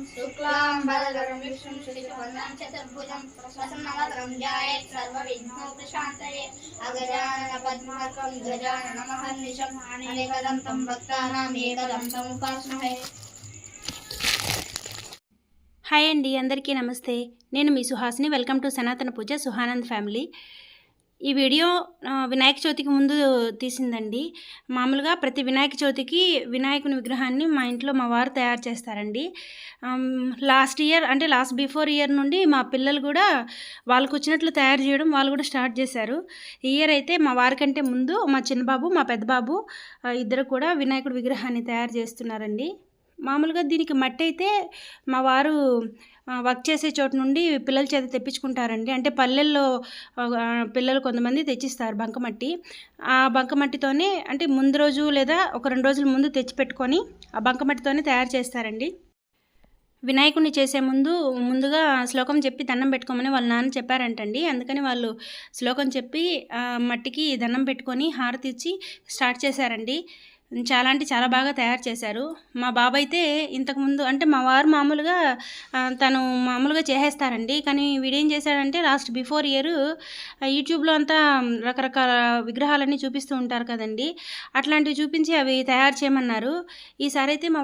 शुक्लाम्बरधरं विष्णुं शशिवर्णं चतुर्भुजं प्रसन्नवदनं ध्यायेत् सर्वविघ्नोपशान्तये अगजाननपद्मार्कं गजाननमहर्निशम् अनेकदन्तं भक्तानां एकदन्तं उपास्महे। హాయ్ అండి, అందరికీ నమస్తే. నేను మీ సుహాసిని. వెల్కమ్ టు సనాతన పూజ సుహానంద్ ఫ్యామిలీ. ఈ వీడియో వినాయక చవితికి ముందు తీసిందండి. మామూలుగా ప్రతి వినాయక చవితికి వినాయకుని విగ్రహాన్ని మా ఇంట్లో మా వారు తయారు చేస్తారండి. లాస్ట్ బిఫోర్ ఇయర్ నుండి మా పిల్లలు కూడా వాళ్ళకు వచ్చినట్లు తయారు చేయడం వాళ్ళు కూడా స్టార్ట్ చేశారు. ఈ ఇయర్ అయితే మా వారికంటే ముందు మా చిన్నబాబు మా పెద్ద బాబు ఇద్దరు కూడా వినాయకుడి విగ్రహాన్ని తయారు చేస్తున్నారండి. మామూలుగా దీనికి మట్టి అయితే మా వారు వర్క్ చేసే చోటు నుండి పిల్లల చేత తెప్పించుకుంటారండి. అంటే పల్లెల్లో పిల్లలు కొంతమంది తెచ్చిస్తారు బంకమట్టి. ఆ బంకమట్టితోనే అంటే ముందు రోజు లేదా ఒక 2 రోజుల ముందు తెచ్చిపెట్టుకొని ఆ బంకమట్టితోనే తయారు చేస్తారండి. వినాయకుడిని చేసే ముందుగా శ్లోకం చెప్పి దండం పెట్టుకోమని వాళ్ళ నాన్న చెప్పారంటండి. అందుకని వాళ్ళు శ్లోకం చెప్పి మట్టికి దండం పెట్టుకొని హారతి ఇచ్చి స్టార్ట్ చేశారండి. చాలా బాగా తయారు చేశారు. మా బాబు అయితే ఇంతకుముందు అంటే మా వారు తను మామూలుగా చేసేస్తారండి. కానీ వీడేం చేశాడంటే బిఫోర్ ఇయర్ యూట్యూబ్లో అంతా రకరకాల విగ్రహాలన్నీ చూపిస్తూ ఉంటారు కదండి, అట్లాంటివి చూపించి అవి తయారు చేయమన్నారు. ఈసారి అయితే మా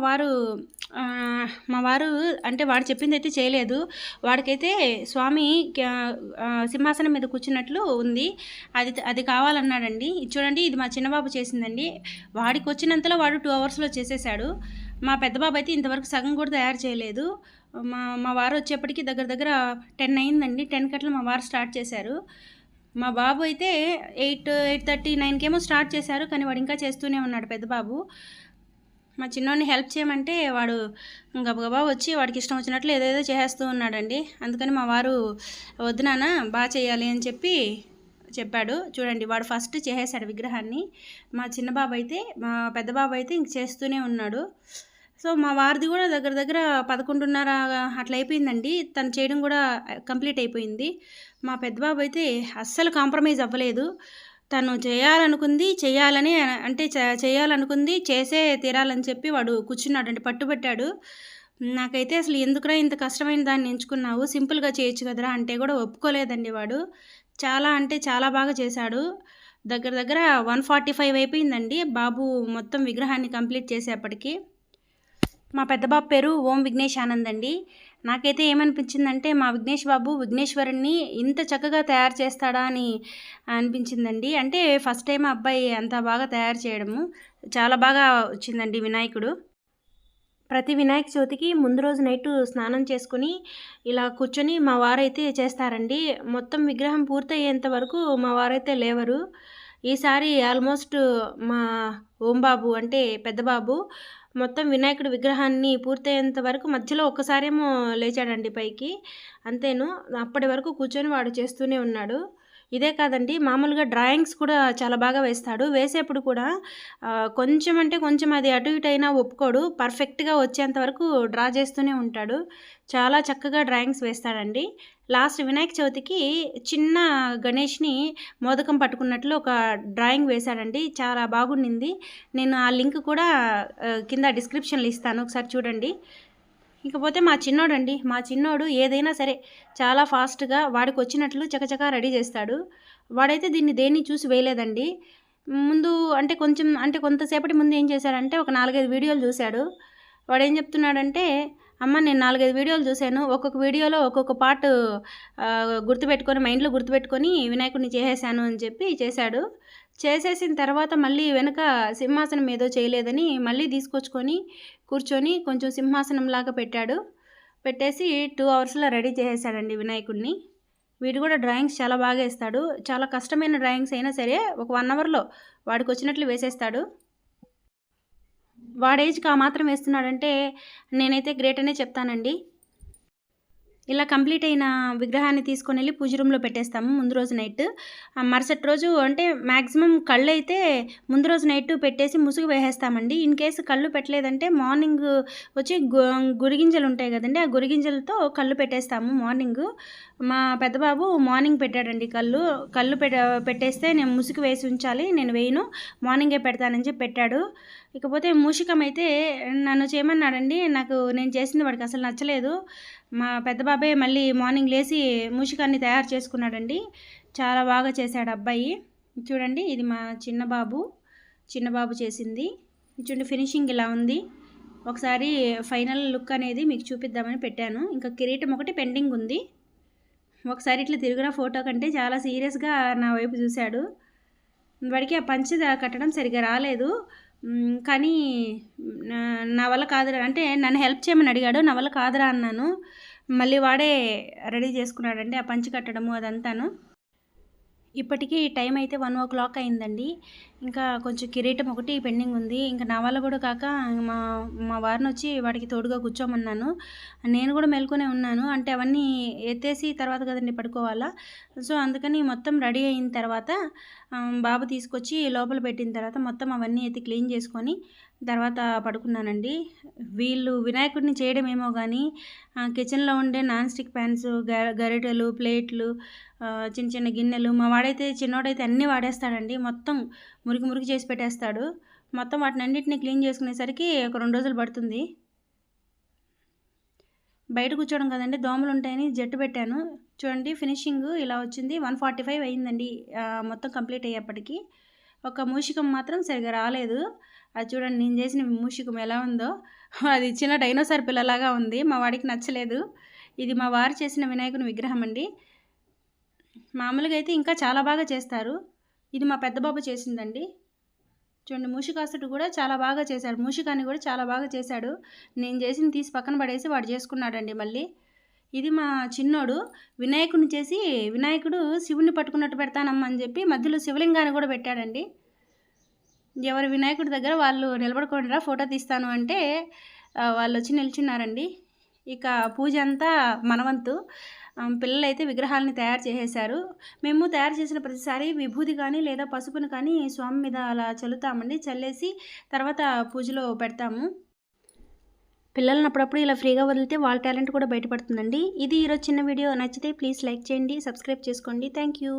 వారు అంటే వాడు చెప్పింది అయితే చేయలేదు. వాడికైతే స్వామి సింహాసనం మీద కూర్చున్నట్లు ఉంది, అది కావాలన్నాడండి. చూడండి, ఇది మా చిన్నబాబు చేసిందండి. వాడికి వచ్చినంతలో వాడు 2 అవర్స్లో చేసేసాడు. మా పెద్ద బాబు అయితే ఇంతవరకు సగం కూడా తయారు చేయలేదు. మా వారు వచ్చేప్పటికి దగ్గర 10 అయిందండి. 10 కట్ల మా వారు స్టార్ట్ చేశారు. మా బాబు అయితే 8:30, 9కేమో స్టార్ట్ చేశారు. కానీ వాడు ఇంకా చేస్తూనే ఉన్నాడు పెద్ద బాబు. మా చిన్నోడిని హెల్ప్ చేయమంటే వాడు గబగబా వచ్చి వాడికి ఇష్టం వచ్చినట్లు ఏదేదో చేస్తూ ఉన్నాడండి. అందుకని మా వారు వద్దు నాన్న బాగా చేయాలి అని చెప్పాడు. చూడండి, వాడు ఫస్ట్ చేసేసాడు విగ్రహాన్ని. మా చిన్న బాబు అయితే మా పెద్ద బాబు అయితే ఇంక చేస్తూనే ఉన్నాడు. సో మా వారిది కూడా దగ్గర 11:30 అట్లా అయిపోయిందండి. తను చేయడం కూడా కంప్లీట్ అయిపోయింది. మా పెద్ద బాబు అయితే అస్సలు కాంప్రమైజ్ అవ్వలేదు. తను చేయాలనుకుంది చేసే తీరాలని చెప్పి వాడు కూర్చున్నాడు అంటే పట్టుబట్టాడు. నాకైతే అసలు ఎందుకురా ఇంత కష్టమైన దాన్ని ఎంచుకున్నావు, సింపుల్గా చేయొచ్చు కదరా అంటే కూడా ఒప్పుకోలేదండి వాడు. చాలా బాగా చేశాడు. దగ్గర 1:45 అయిపోయిందండి బాబు మొత్తం విగ్రహాన్ని కంప్లీట్ చేసేప్పటికి. మా పెద్ద బాబు పేరు ఓం విఘ్నేష్ ఆనంద్ అండి. నాకైతే ఏమనిపించిందంటే మా విఘ్నేష్ బాబు విఘ్నేశ్వరుణ్ణి ఇంత చక్కగా తయారు చేస్తాడా అని అనిపించిందండి. అంటే ఫస్ట్ టైం అబ్బాయి అంత బాగా తయారు చేయడము చాలా బాగా వచ్చిందండి వినాయకుడు. ప్రతి వినాయక చవితికి ముందు రోజు నైట్ స్నానం చేసుకుని ఇలా కూర్చొని మా వారైతే చేస్తారండి. మొత్తం విగ్రహం పూర్తయ్యేంత వరకు మా వారైతే లేవరు. ఈసారి ఆల్మోస్ట్ మా ఓం బాబు అంటే పెద్ద బాబు మొత్తం వినాయకుడి విగ్రహాన్ని పూర్తయ్యేంత వరకు మధ్యలో ఒక్కసారేమో లేచాడండి పైకి, అంతేను. అప్పటి వరకు కూర్చొని వాడు చేస్తూనే ఉన్నాడు. ఇదే కాదండి, మామూలుగా డ్రాయింగ్స్ కూడా చాలా బాగా వేస్తాడు. వేసేప్పుడు కూడా కొంచెం అది అటు ఇటు అయినా ఒప్పుకోడు. పర్ఫెక్ట్గా వచ్చేంత వరకు డ్రా చేస్తూనే ఉంటాడు. చాలా చక్కగా డ్రాయింగ్స్ వేస్తాడండి. లాస్ట్ వినాయక చవితికి చిన్న గణేష్ని మోదకం పట్టుకున్నట్లు ఒక డ్రాయింగ్ వేశాడండి. చాలా బాగుండింది. నేను ఆ లింక్ కూడా కింద డిస్క్రిప్షన్లో ఇస్తాను, ఒకసారి చూడండి. ఇకపోతే మా చిన్నోడు ఏదైనా సరే చాలా ఫాస్ట్గా వాడికి వచ్చినట్లు చకచకా రెడీ చేస్తాడు. వాడైతే దేన్ని చూసి వేయలేదండి. ముందు కొంతసేపటి ముందు ఏం చేశాడంటే ఒక 4-5 వీడియోలు చూశాడు. వాడు ఏం చెప్తున్నాడంటే, అమ్మ నేను 4-5 వీడియోలు చూశాను, ఒక్కొక్క వీడియోలో ఒక్కొక్క పార్ట్ మైండ్లో గుర్తుపెట్టుకొని వినాయకుడిని చేసేసాను అని చెప్పి చేశాడు. చేసేసిన తర్వాత మళ్ళీ వెనక సింహాసనం ఏదో చేయలేదని మళ్ళీ తీసుకొచ్చుకొని కూర్చొని కొంచెం సింహాసనం లాగా పెట్టేసి 2 అవర్స్లో రెడీ చేసేసాడండి వినాయకుడిని. వీడు కూడా డ్రాయింగ్స్ చాలా బాగా వేస్తాడు. చాలా కష్టమైన డ్రాయింగ్స్ అయినా సరే ఒక 1 అవర్లో వాడికి వచ్చినట్లు వేసేస్తాడు. వాడి ఏజ్కి ఆ మాత్రం వేస్తున్నాడంటే నేనైతే గ్రేట్ అనే చెప్తానండి. ఇలా కంప్లీట్ అయిన విగ్రహాన్ని తీసుకొని వెళ్ళి పూజ రూమ్లో పెట్టేస్తాము ముందు రోజు నైట్. మరుసటి రోజు అంటే మ్యాక్సిమం కళ్ళు అయితే ముందు రోజు నైట్ పెట్టేసి ముసుగు వేసేస్తామండి. ఇన్ కేసు కళ్ళు పెట్టలేదంటే మార్నింగ్ వచ్చి గురిగింజలు ఉంటాయి కదండి, ఆ గురిగింజలతో కళ్ళు పెట్టేస్తాము మార్నింగ్. మా పెద్దబాబు మార్నింగ్ పెట్టాడండి కళ్ళు పెట్టేస్తే నేను ముసుగు వేసి ఉంచాలి, నేను వేయను, మార్నింగే పెడతానని చెప్పి పెట్టాడు. ఇకపోతే మూషికం అయితే నన్ను చేయమన్నాడండి. నేను చేసింది వాడికి అసలు నచ్చలేదు. మా పెద్ద బాబాయ్ మళ్ళీ మార్నింగ్ లేచి మూషికాన్ని తయారు చేసుకున్నాడండి. చాలా బాగా చేశాడు అబ్బాయి. చూడండి, ఇది మా చిన్న బాబు చేసింది. చూడండి, ఫినిషింగ్ ఇలా ఉంది. ఒకసారి ఫైనల్ లుక్ అనేది మీకు చూపిద్దామని పెట్టాను. ఇంకా కిరీటం ఒకటి పెండింగ్ ఉంది. ఒకసారి ఇట్లా తిరుగున ఫోటో కంటే చాలా సీరియస్గా నా వైపు చూశాడు. వాడికి ఆ పంచె కట్టడం సరిగ్గా రాలేదు. కానీ నా వల్ల కాదురా అంటే నన్ను హెల్ప్ చేయమని అడిగాడు. నా వల్ల కాదురా అన్నాను. మళ్ళీ వాడే రెడీ చేసుకున్నాడండి ఆ పంచె కట్టడము అదంతాను. ఇప్పటికీ టైం అయితే 1:00 అయిందండి. ఇంకా కొంచెం కిరీటం ఒకటి పెండింగ్ ఉంది. ఇంకా నా వల్ల కూడా కాక మా వారిని వచ్చి వాడికి తోడుగా కూర్చోమన్నాను. నేను కూడా మేల్కొనే ఉన్నాను. అంటే అవన్నీ ఎత్తేసి తర్వాత కదండి పడుకోవాలా. సో అందుకని మొత్తం రెడీ అయిన తర్వాత బాబు తీసుకొచ్చి లోపల పెట్టిన తర్వాత మొత్తం అవన్నీ ఎత్తి క్లీన్ చేసుకొని తర్వాత పడుకున్నానండి. వీళ్ళు వినాయకుడిని చేయడం ఏమో కానీ కిచెన్లో ఉండే నాన్ స్టిక్ ప్యాన్స్, గరిటెలు, ప్లేట్లు, చిన్న చిన్న గిన్నెలు, మా వాడైతే చిన్నోడైతే అన్నీ వాడేస్తాడండి. మొత్తం మురికి చేసి పెట్టేస్తాడు. మొత్తం వాటిని అన్నింటినీ క్లీన్ చేసుకునేసరికి ఒక 2 రోజులు పడుతుంది. బయట కూర్చోవడం కదండి, దోమలు ఉంటాయని జట్టు పెట్టాను. చూడండి, ఫినిషింగ్ ఇలా వచ్చింది. 1:45 అయిందండి మొత్తం కంప్లీట్ అయ్యేప్పటికి. ఒక మూషికం మాత్రం సరిగా రాలేదు. అది చూడండి, నేను చేసిన మూషికం ఎలా ఉందో. అది చిన్న డైనోసార్ పిల్లలాగా ఉంది. మా వాడికి నచ్చలేదు. ఇది మా వారు చేసిన వినాయకుని విగ్రహం అండి. మామూలుగా అయితే ఇంకా చాలా బాగా చేస్తారు. ఇది మా పెద్ద బాబు చేసిందండి. చూడండి, మూషికాసుడు కూడా చాలా బాగా చేశాడు. మూషికాన్ని కూడా చాలా బాగా చేశాడు. నేను చేసింది తీసి పక్కన పడేసి వాడు చేసుకున్నాడండి మళ్ళీ. ఇది మా చిన్నోడు వినాయకుడిని చేసి, వినాయకుడు శివుని పట్టుకున్నట్టు పెడతానమ్మని చెప్పి మధ్యలో శివలింగాన్ని కూడా పెట్టాడండి. ఎవరి వినాయకుడి దగ్గర వాళ్ళు నిలబడుకోండిరా ఫోటో తీస్తాను అంటే వాళ్ళు వచ్చి నిల్చున్నారండి. ఇక పూజ అంతా మనవంతు. పిల్లలైతే విగ్రహాలని తయారు చేసేశారు. మేము తయారు చేసిన ప్రతిసారి విభూది కానీ లేదా పసుపును కానీ స్వామి మీద అలా చల్లుతామండి. చల్లేసి తర్వాత పూజలో పెడతాము. పిల్లలను అప్పుడప్పుడు ఇలా ఫ్రీగా వదిలితే వాళ్ళ టాలెంట్ కూడా బయటపడుతుందండి. ఇది ఈరోజు చిన్న వీడియో. నచ్చితే ప్లీజ్ లైక్ చేయండి, సబ్స్క్రైబ్ చేసుకోండి. Thank you.